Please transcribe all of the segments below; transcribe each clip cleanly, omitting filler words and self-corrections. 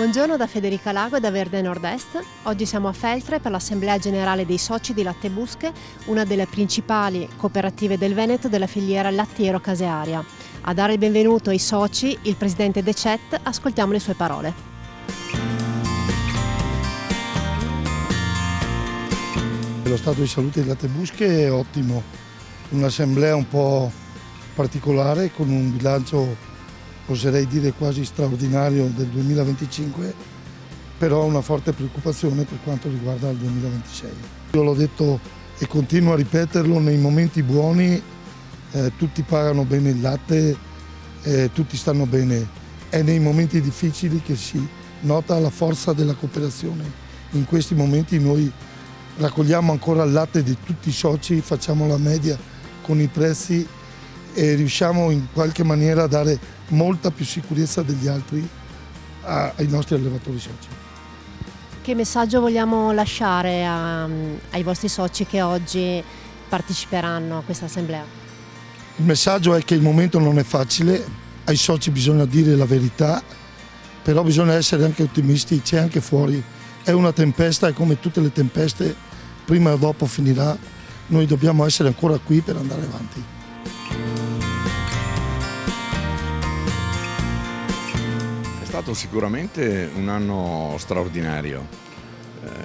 Buongiorno da Federica Lago e da Verde Nord-Est. Oggi siamo a Feltre per l'Assemblea Generale dei Soci di Latte Busche, una delle principali cooperative del Veneto della filiera lattiero-casearia. A dare il benvenuto ai soci, il presidente De Cet, ascoltiamo le sue parole. Lo stato di salute di Latte Busche è ottimo, un'assemblea un po' particolare con un bilancio, oserei dire, quasi straordinario del 2025, però una forte preoccupazione per quanto riguarda il 2026. Io l'ho detto e continuo a ripeterlo, nei momenti buoni tutti pagano bene il latte, tutti stanno bene. È nei momenti difficili che si nota la forza della cooperazione. In questi momenti noi raccogliamo ancora il latte di tutti i soci, facciamo la media con i prezzi e riusciamo in qualche maniera a dare molta più sicurezza degli altri ai nostri allevatori soci. Che messaggio vogliamo lasciare ai vostri soci che oggi parteciperanno a questa assemblea? Il messaggio è che il momento non è facile, ai soci bisogna dire la verità, però bisogna essere anche ottimisti, c'è anche fuori, è una tempesta e come tutte le tempeste prima o dopo finirà, noi dobbiamo essere ancora qui per andare avanti. È stato sicuramente un anno straordinario.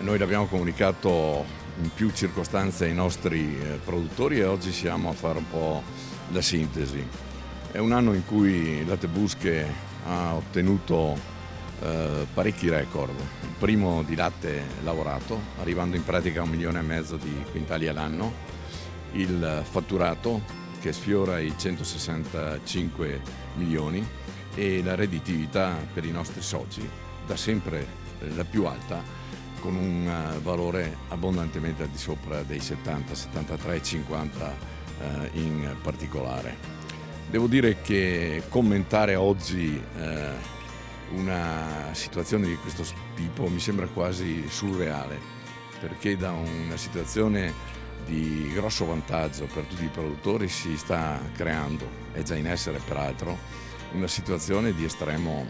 Noi l'abbiamo comunicato in più circostanze ai nostri produttori e oggi siamo a fare un po' la sintesi. È un anno in cui Latte Busche ha ottenuto parecchi record. Il primo di latte lavorato, arrivando in pratica a 1,5 milioni di quintali all'anno, il fatturato che sfiora i 165 milioni e la redditività per i nostri soci da sempre la più alta, con un valore abbondantemente al di sopra dei 70, 73, 50 in particolare. Devo dire che commentare oggi una situazione di questo tipo mi sembra quasi surreale, perché da una situazione di grosso vantaggio per tutti i produttori si sta creando, è già in essere peraltro, una situazione di estremo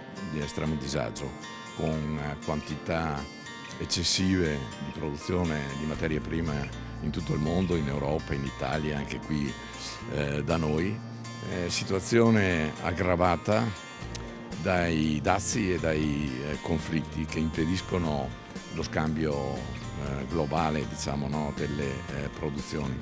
disagio, con quantità eccessive di produzione di materie prime in tutto il mondo, in Europa, in Italia, anche qui da noi. Situazione aggravata dai dazi e dai conflitti che impediscono lo scambio globale, diciamo, no, delle produzioni.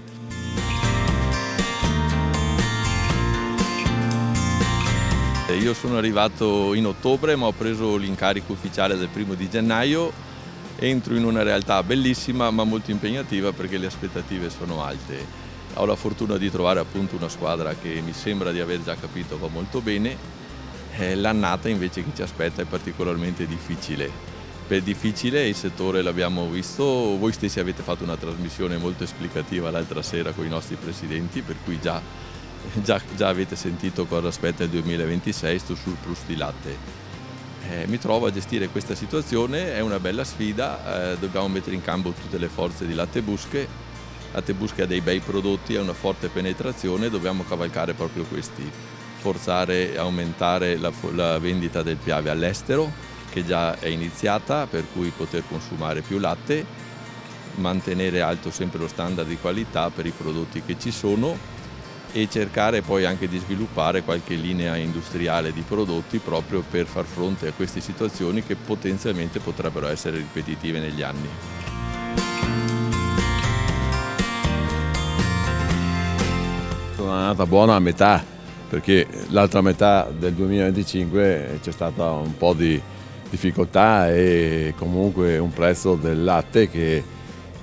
Io sono arrivato in ottobre, ma ho preso l'incarico ufficiale del 1° di gennaio. Entro in una realtà bellissima ma molto impegnativa perché le aspettative sono alte. Ho la fortuna di trovare appunto una squadra che mi sembra di aver già capito va molto bene. L'annata invece che ci aspetta è particolarmente difficile. Per difficile il settore l'abbiamo visto, voi stessi avete fatto una trasmissione molto esplicativa l'altra sera con i nostri presidenti, per cui già avete sentito cosa aspetta il 2026, sto surplus di latte. Mi trovo a gestire questa situazione, è una bella sfida, dobbiamo mettere in campo tutte le forze di Latte Busche. Latte Busche ha dei bei prodotti, ha una forte penetrazione, dobbiamo cavalcare proprio questi, forzare e aumentare la vendita del Piave all'estero, che già è iniziata, per cui poter consumare più latte, mantenere alto sempre lo standard di qualità per i prodotti che ci sono e cercare poi anche di sviluppare qualche linea industriale di prodotti proprio per far fronte a queste situazioni che potenzialmente potrebbero essere ripetitive negli anni. È un'annata buona a metà, perché l'altra metà del 2025 c'è stata un po' di difficoltà e comunque un prezzo del latte che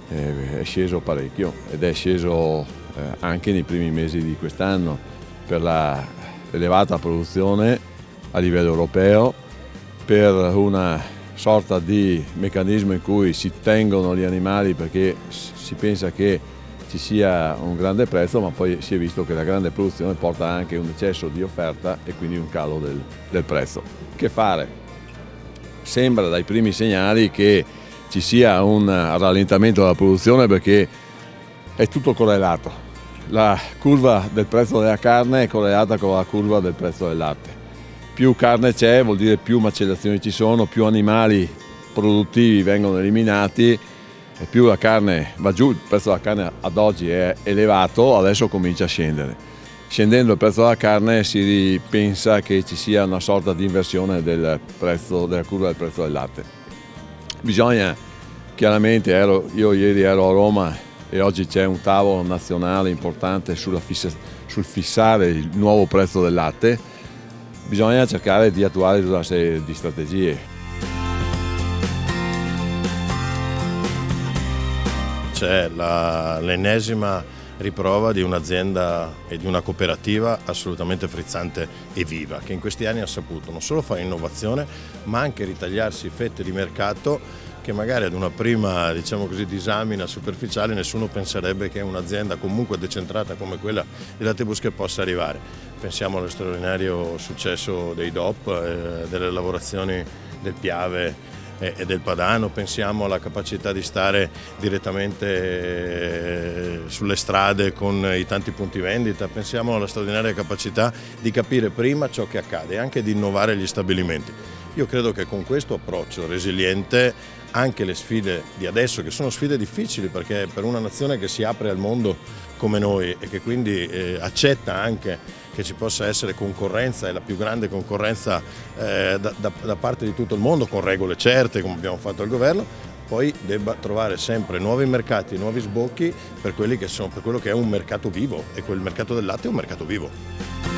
è sceso parecchio ed è sceso anche nei primi mesi di quest'anno per l'elevata produzione a livello europeo, per una sorta di meccanismo in cui si tengono gli animali perché si pensa che ci sia un grande prezzo, ma poi si è visto che la grande produzione porta anche un eccesso di offerta e quindi un calo del prezzo. Che fare? Sembra dai primi segnali che ci sia un rallentamento della produzione perché è tutto correlato. La curva del prezzo della carne è correlata con la curva del prezzo del latte. più carne c'è vuol dire più macellazioni ci sono, più animali produttivi vengono eliminati e più la carne va giù. Il prezzo della carne ad oggi è elevato, adesso comincia a scendere. Scendendo il prezzo della carne si ripensa che ci sia una sorta di inversione del prezzo, della curva del prezzo del latte. Bisogna chiaramente, io ieri ero a Roma e oggi c'è un tavolo nazionale importante sul fissare il nuovo prezzo del latte. Bisogna cercare di attuare una serie di strategie. C'è l'ennesima riprova di un'azienda e di una cooperativa assolutamente frizzante e viva, che in questi anni ha saputo non solo fare innovazione, ma anche ritagliarsi fette di mercato che magari ad una prima, diciamo così, disamina superficiale nessuno penserebbe che un'azienda comunque decentrata come quella di Lattebusche possa arrivare. Pensiamo allo straordinario successo dei DOP, delle lavorazioni del Piave e del Padano, pensiamo alla capacità di stare direttamente sulle strade con i tanti punti vendita, pensiamo alla straordinaria capacità di capire prima ciò che accade e anche di innovare gli stabilimenti. Io credo che con questo approccio resiliente anche le sfide di adesso, che sono sfide difficili perché per una nazione che si apre al mondo come noi e che quindi accetta anche che ci possa essere concorrenza, e la più grande concorrenza da parte di tutto il mondo, con regole certe come abbiamo fatto al governo, poi debba trovare sempre nuovi mercati, nuovi sbocchi per quello che è un mercato vivo, e quel mercato del latte è un mercato vivo.